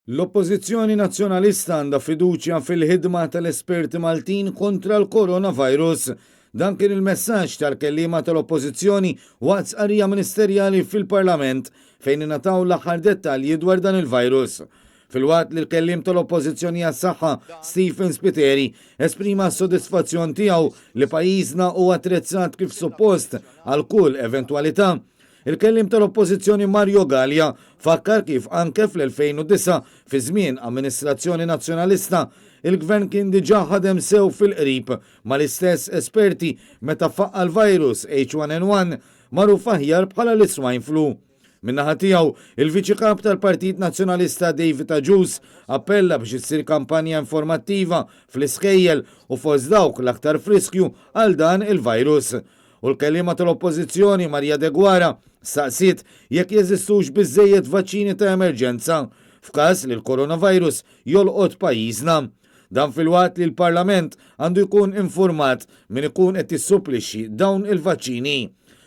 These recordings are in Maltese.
L-Oppożizzjoni Nazzjonalista għandha fiduċja fil-ħidma tal-esperti Maltin kontra l-coronavirus. Dan kien il-messaġġ tal-kelliema tal-Oppożizzjoni waqt sqarrija ministerjali fil-Parlament fejn ingħataw l-aħħar dettalji dwar dan il-virus. Fil-waqt li l-kellim tal-Oppożizzjoni għas-Saħħa Stephen Spiteri esprima s-sodisfazzjon tiegħu li pajjiżna huwa attrezzat kif suppost għal kull eventwalità. Il-kellim tal-Oppożizzjoni Mario Gallia fakkar kif anke fl-2009 fi żmien amministrazzjoni nazzjonalista il-gvern kien diġà ħadem sew fil-qrib mal-istess esperti meta faqqa l-virus H1N1 magħruf aħjar bħala l-swine flu. Min-naħa tiegħu il-Viċi Kap tal-Partit Nazzjonalista David Agius appella biex issir kampanja informattiva fl-iskejjel u fost dawk l-aktar friskju għal dan il-virus. U l-kelliema tal-Oppożizzjoni Marja De Guara staqsiet jekk jeżistux biżżejjed vaċċini ta' emerġenza f'każ li l-coronavirus jolqot pajjiżna. Dan fil-waqt li l-Parlament għandu jkun informat min ikun qed jissupplixxi dawn il-vaċċini.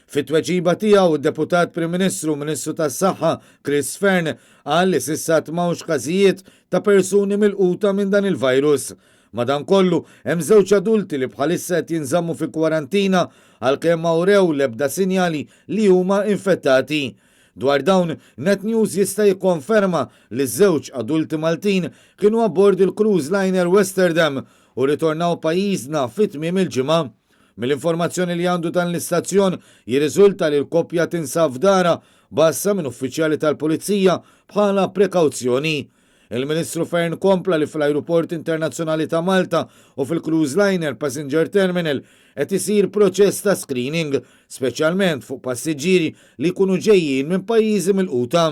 Fit-tweġiba tiegħu id-Deputat Prim Ministru Ministru tas-Saħħa Chris Fern qal li s'issa m'hawnx każijiet ta' persuni milquta minn dan il-virus. Madankollu hemm żewġ adulti li bħalissa qed jinżammu fi kwarantina għalkemm awrew l-ebda sinjali li huma infettati. Dwar dawn, Net News jista' jikkonferma li ż-żewġ adulti Maltin kienu abbord il-cruise liner Westerdam u ritornaw pajjiżna fit-tmiem il-ġimgħa. Mill-informazzjoni li għandu dan l-istazzjon jirriżulta li l-koppja tinsab f'dara bassa minn uffiċjali tal-Pulizija bħala prekawzjoni. Il-Ministru Fern kompla li fl-Ajruport Internazzjonali ta' Malta u fil-Cruise Liner Passenger Terminal qed isir proċess ta' screening, speċjalment fuq passiġġieri li jkunu ġejjin minn pajjiżi milquta.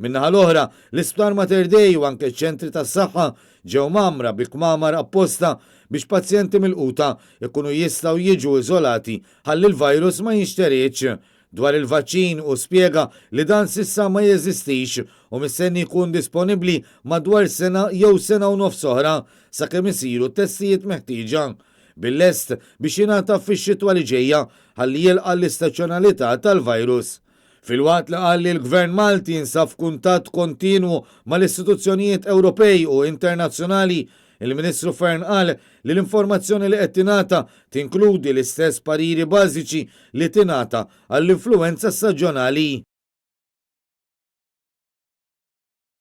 Min-naħa l-oħra, l-Isptar Mater Dei u anke ċ-ċentri tas-saħħa ġew mamra bi kmamar apposta biex pazjenti milquta ikunu jistgħu jiġu iżolati ħalli l-virus ma jinxteriġ. Dwar il-vaċċin u spjega li dan sissa ma jeżistix u mistenni jkun disponibbli madwar sena jew sena u nofs oħra sakemm isiru testijiet meħtieġa bil-lest biex jingħata fix-xitwa li ġejja ħalli jilqa' l-istazzjonalità tal-virus. Fil-waqt li qal li l-Gvern Malti jinsab f'kuntatt kontinwu mal-istituzzjonijiet Ewropej u internazzjonali, il-Ministru Fern qal li l-informazzjoni li qed tingħata tinkludi l-istess pariri bażiċi li tingħata għall-influenza staġjonali.